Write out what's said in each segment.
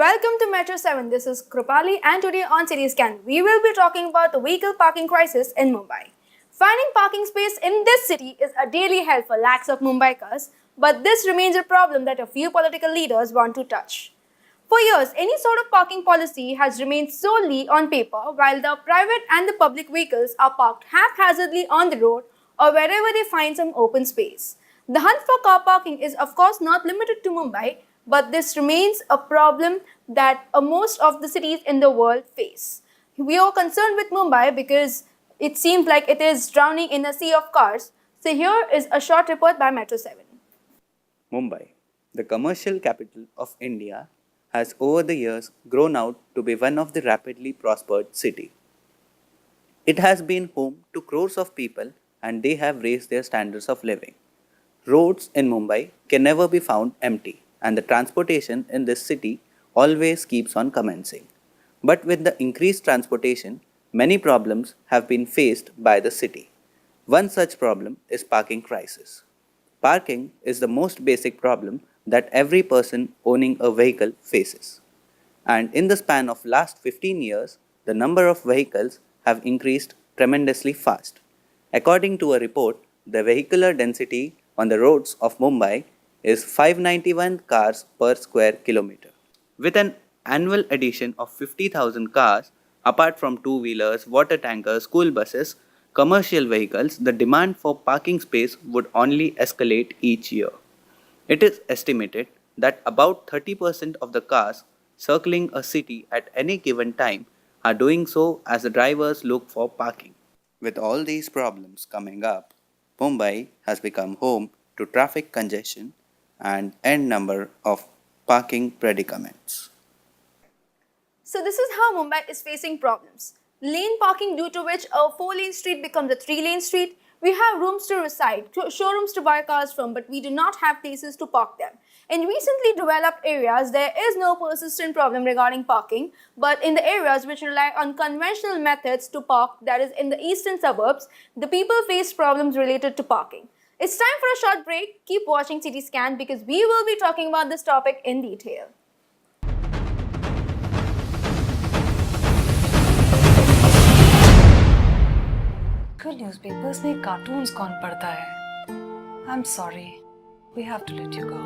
Welcome to Metro 7. This is Krupali and today on City Scan, we will be talking about the vehicle parking crisis in Mumbai. Finding parking space in this city is a daily hell for lakhs of Mumbaikars, but this remains a problem that a few political leaders want to touch. For years, any sort of parking policy has remained solely on paper while the private and the public vehicles are parked haphazardly on the road or wherever they find some open space. The hunt for car parking is of course not limited to Mumbai, but this remains a problem that most of the cities in the world face. We are concerned with Mumbai because it seems like it is drowning in a sea of cars. So here is a short report by Metro 7. Mumbai, the commercial capital of India, has over the years grown out to be one of the rapidly prospered city. It has been home to crores of people and they have raised their standards of living. Roads in Mumbai can never be found empty and the transportation in this city always keeps on commencing. But with the increased transportation, many problems have been faced by the city. One such problem is parking crisis. Parking is the most basic problem that every person owning a vehicle faces. And in the span of last 15 years, the number of vehicles have increased tremendously fast. According to a report, the vehicular density on the roads of Mumbai is 591 cars per square kilometer. With an annual addition of 50,000 cars, apart from two-wheelers, water tankers, school buses, commercial vehicles, the demand for parking space would only escalate each year. It is estimated that about 30% of the cars circling a city at any given time are doing so as the drivers look for parking. With all these problems coming up, Mumbai has become home to traffic congestion and n number of parking predicaments. So this is how Mumbai is facing problems. Lane parking, due to which a 4-lane street becomes a 3-lane street. We have rooms to reside, showrooms to buy cars from, but we do not have places to park them. In recently developed areas, there is no persistent problem regarding parking, but in the areas which rely on conventional methods to park, that is in the eastern suburbs, the people face problems related to parking. It's time for a short break. Keep watching City Scan because we will be talking about this topic in detail. Newspapers में cartoons कौन पढ़ता है? I'm sorry, we have to let you go.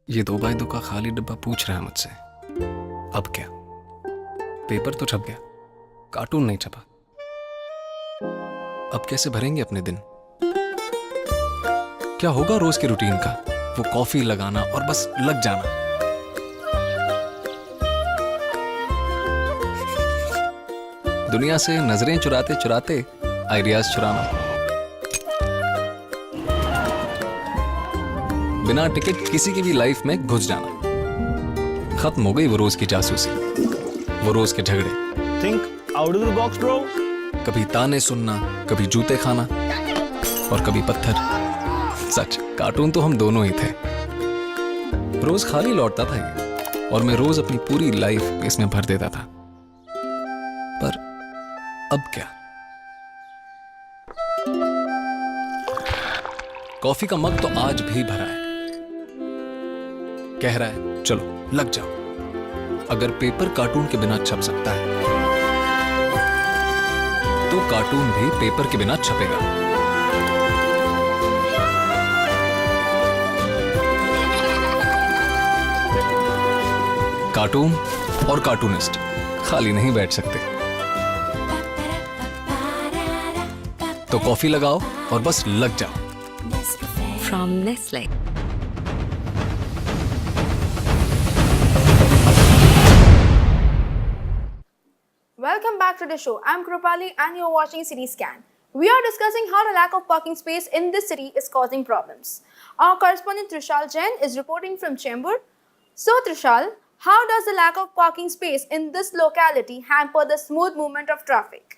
ये 2x2 का खाली डिब्बा पूछ रहा है मुझसे, अब क्या? पेपर तो छप गया, कार्टून नहीं छपा। अब कैसे भरेंगे अपने दिन? क्या होगा रोज के रूटीन का? वो कॉफी लगाना और बस लग जाना। दुनिया से नजरें चुराते चुराते आइडियाज चुराना। बिना टिकट किसी की भी लाइफ में घुस जाना। खत्म हो गई वो रोज की जासूसी, वो रोज के झगड़े। Think out of the box, bro. कभी ताने सुनना, कभी जूते खाना और कभी पत्थर। सच, कार्टून तो हम दोनों ही थे। रोज खाली लौटता था ये और मैं रोज अपनी पूरी लाइफ इसमें भर देता था। पर अब क्या? कॉफी का मग तो आज भी भरा है। कह रहा है चलो लग जाओ। अगर पेपर कार्टून के बिना छप सकता है तो कार्टून भी पेपर के बिना छपेगा। कार्टून और कार्टूनिस्ट खाली नहीं बैठ सकते। तो कॉफी लगाओ और बस लग जाओ। From Nestle. Welcome back to the show. I'm Krupali and you're watching City Scan. We are discussing how the lack of parking space in this city is causing problems. Our correspondent Trushal Jain is reporting from Chembur. So Trushal, how does the lack of parking space in this locality hamper the smooth movement of traffic?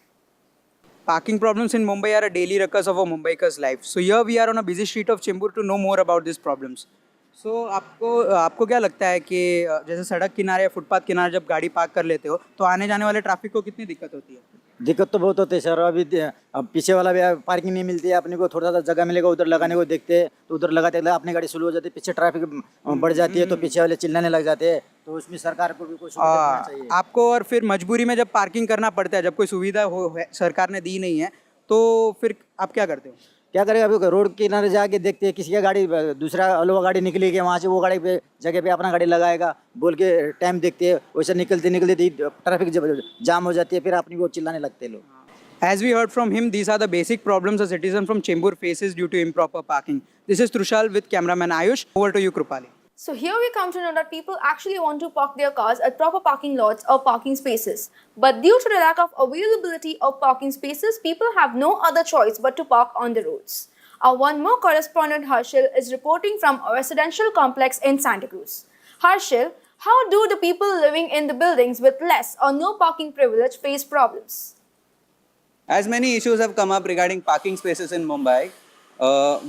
Parking problems in Mumbai are a daily ruckus of a Mumbaiker's life. So here we are on a busy street of Chembur to know more about these problems. सो आपको क्या लगता है कि जैसे सड़क किनारे या footpath किनारे जब गाड़ी पार्क कर लेते हो तो आने जाने वाले ट्रैफिक को कितनी दिक्कत होती है? दिक्कत तो बहुत होती है सर। अब पीछे वाला भी पार्किंग नहीं मिलती है अपने को, थोड़ा सा जगह मिलेगा उधर लगाने को देखते हैं तो उधर लगाते अपनी गाड़ी स्लो हो जाती है, पीछे ट्रैफिक बढ़ जाती है तो पीछे वाले चिल्लाने लग जाते हैं। तो उसमें सरकार को भी कुछ करना चाहिए। आपको और फिर मजबूरी में जब पार्किंग करना पड़ता है, जब कोई सुविधा सरकार ने दी नहीं है, तो फिर आप क्या करते हो? क्या करेगा, अभी रोड किनारे जाके देखते हैं किसी की गाड़ी, दूसरा अलवा गाड़ी निकली कि वहाँ से वो गाड़ी पे जगह पे अपना गाड़ी लगाएगा बोल के टाइम देखते हैं, वैसे निकलते निकलते ट्रैफिक जाम हो जाती है, फिर अपनी को चिल्लाने लगते हैं लोग। As we heard from him, these are the basic problems a citizen from Chembur faces due to improper parking. This is Trushal with cameraman Ayush. Over to you, Krupali. So here we come to know that people actually want to park their cars at proper parking lots or parking spaces. But due to the lack of availability of parking spaces, people have no other choice but to park on the roads. Our one more correspondent, Harshil, is reporting from a residential complex in Santa Cruz. Harshil, how do the people living in the buildings with less or no parking privilege face problems? As many issues have come up regarding parking spaces in Mumbai,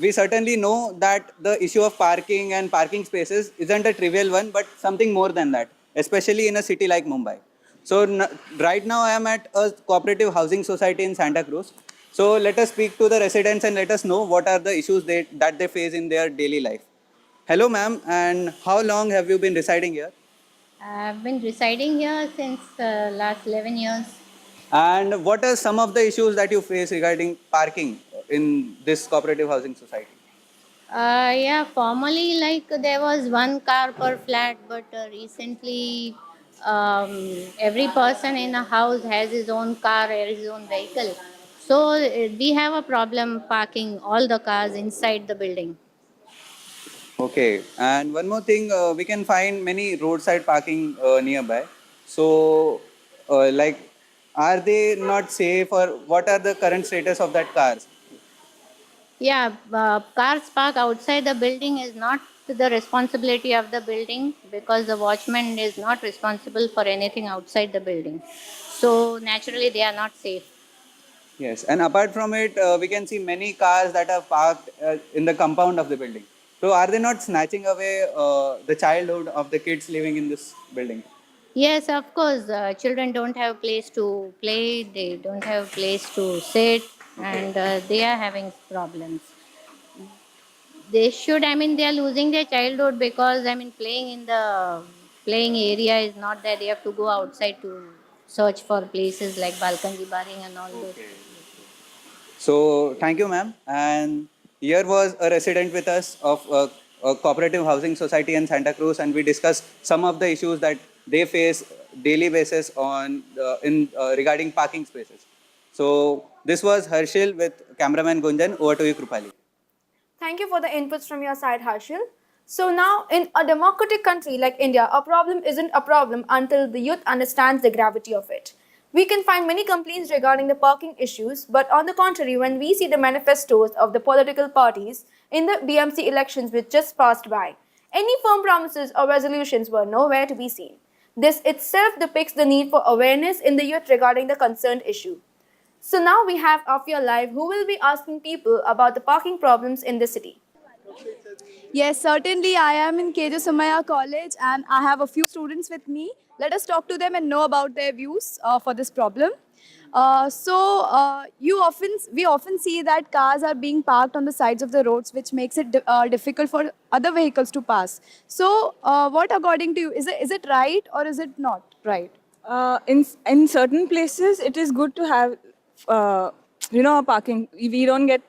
we certainly know that the issue of parking and parking spaces isn't a trivial one, but something more than that, especially in a city like Mumbai. So right now I am at a cooperative housing society in Santa Cruz. So let us speak to the residents and let us know what are the issues that they face in their daily life. Hello ma'am, and how long have you been residing here? I've been residing here since last 11 years. And what are some of the issues that you face regarding parking in this cooperative housing society? Yeah, formerly like there was one car per flat, but recently every person in a house has his own car or his own vehicle. So we have a problem parking all the cars inside the building. Okay, and one more thing, we can find many roadside parking nearby. So, like, are they not safe, or what are the current status of that cars? Yeah, cars parked outside the building is not the responsibility of the building because the watchman is not responsible for anything outside the building. So naturally, they are not safe. Yes, and apart from it, we can see many cars that are parked in the compound of the building. So, are they not snatching away the childhood of the kids living in this building? Yes, of course. Children don't have place to play. They don't have place to sit, and they are having problems. They should. I mean, they are losing their childhood because playing in the playing area is not that they have to go outside to search for places like balcony barring and all those. So, thank you, ma'am. And here was a resident with us of a cooperative housing society in Santa Cruz, and we discussed some of the issues that they face daily basis on regarding parking spaces. So, this was Harshil with cameraman Gunjan. Over to you, Krupali. Thank you for the inputs from your side, Harshil. So now, in a democratic country like India, a problem isn't a problem until the youth understands the gravity of it. We can find many complaints regarding the parking issues, but on the contrary, when we see the manifestos of the political parties in the BMC elections which just passed by, any firm promises or resolutions were nowhere to be seen. This itself depicts the need for awareness in the youth regarding the concerned issue. So now we have Afiya live, who will be asking people about the parking problems in the city. Yes, certainly. I am in K.J. Somaiya College and I have a few students with me. Let us talk to them and know about their views for this problem. We often see that cars are being parked on the sides of the roads, which makes it difficult for other vehicles to pass. So, what according to you, is it right or is it not right? In certain places, it is good to have parking. We don't get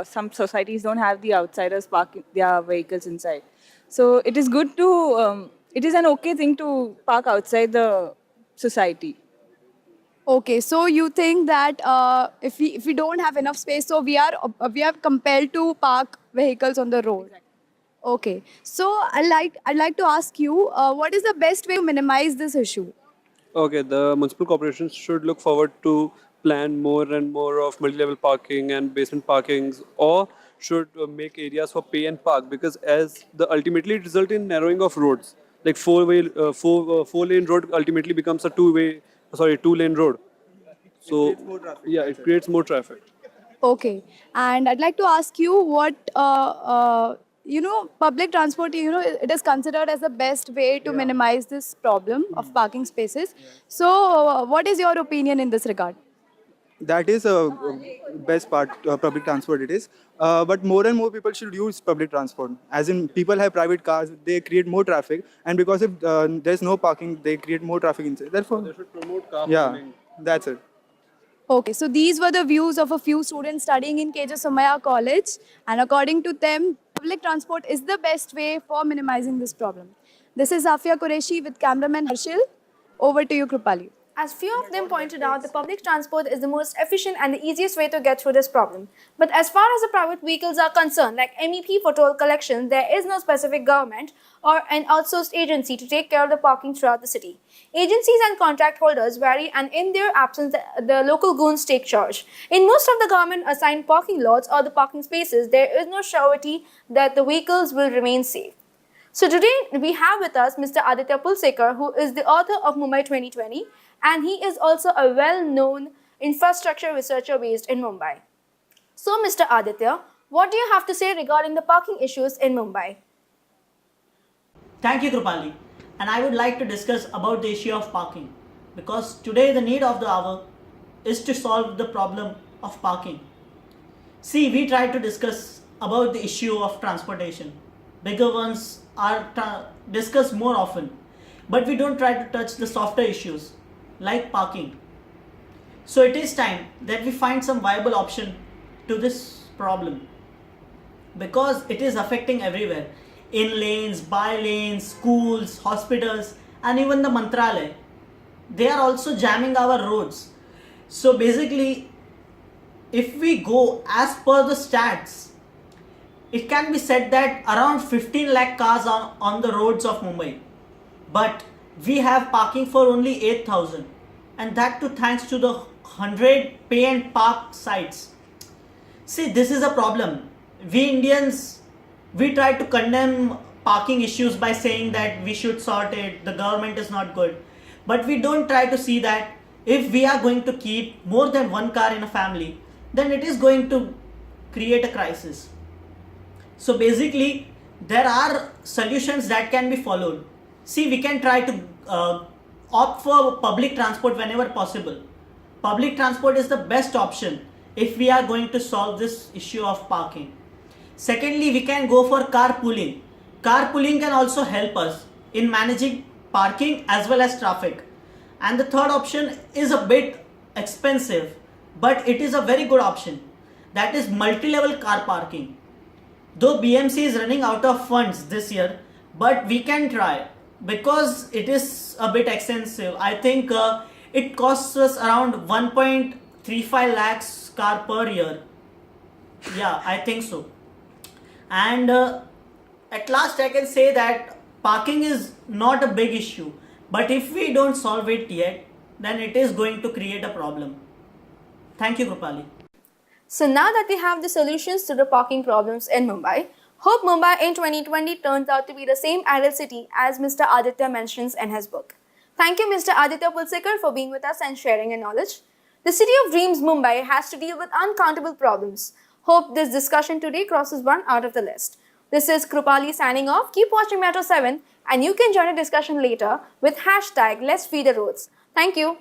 some societies don't have the outsiders parking their vehicles inside. So it is good to it is an okay thing to park outside the society. Okay, so you think that if we don't have enough space, so we are compelled to park vehicles on the road. Exactly. Okay, so I'd like to ask you, what is the best way to minimize this issue? Okay, the municipal corporations should look forward to plan more and more of multi-level parking and basement parkings, or should make areas for pay and park, because as the ultimately it result in narrowing of roads. Like four-lane road ultimately becomes a two-lane road. So it creates more traffic. Okay, and I'd like to ask you public transport, it is considered as the best way to minimize this problem of parking spaces. So, what is your opinion in this regard? That is a best part, public transport it is. But more and more people should use public transport. As in, people have private cars, they create more traffic, and because if there's no parking, they create more traffic inside. Therefore, They should promote car yeah, that's it. Okay, so these were the views of a few students studying in K.J. Somaiya College, and according to them, public transport is the best way for minimizing this problem. This is Afiya Qureshi with cameraman Harshil. Over to you, Krupali. As few of them pointed out, the public transport is the most efficient and the easiest way to get through this problem. But as far as the private vehicles are concerned, like MEP for toll collection, there is no specific government or an outsourced agency to take care of the parking throughout the city. Agencies and contract holders vary, and in their absence, the local goons take charge. In most of the government-assigned parking lots or the parking spaces, there is no surety that the vehicles will remain safe. So today we have with us Mr. Aditya Pulsekar, who is the author of Mumbai 2020, and he is also a well-known infrastructure researcher based in Mumbai. So Mr. Aditya, what do you have to say regarding the parking issues in Mumbai? Thank you, Krupali. And I would like to discuss about the issue of parking, because today the need of the hour is to solve the problem of parking. See, we try to discuss about the issue of transportation. Bigger ones are discussed more often, but we don't try to touch the softer issues like parking. So it is time that we find some viable option to this problem, because it is affecting everywhere. In lanes, by lanes, schools, hospitals, and even the Mantralaya. They are also jamming our roads. So basically, if we go as per the stats, it can be said that around 15 lakh cars are on the roads of Mumbai. But we have parking for only 8,000. And that too thanks to the 100 pay and park sites. See, this is a problem. We Indians, we try to condemn parking issues by saying that we should sort it, the government is not good. But we don't try to see that if we are going to keep more than one car in a family, then it is going to create a crisis. So basically, there are solutions that can be followed. See, we can try to opt for public transport whenever possible. Public transport is the best option if we are going to solve this issue of parking. Secondly, we can go for carpooling. Carpooling can also help us in managing parking as well as traffic. And the third option is a bit expensive, but it is a very good option. That is multi-level car parking. Though BMC is running out of funds this year, but we can try, because it is a bit expensive. I think it costs us around 1.35 lakhs car per year. Yeah, I think so. And at last I can say that parking is not a big issue, but if we don't solve it yet, then it is going to create a problem. Thank you, Krupali. So now that we have the solutions to the parking problems in Mumbai, hope Mumbai in 2020 turns out to be the same ideal city as Mr. Aditya mentions in his book. Thank you, Mr. Aditya Pulsekar, for being with us and sharing your knowledge. The city of dreams, Mumbai, has to deal with uncountable problems. Hope this discussion today crosses one out of the list. This is Krupali signing off. Keep watching Metro 7, and you can join the discussion later with hashtag Let's Free the Roads. Thank you.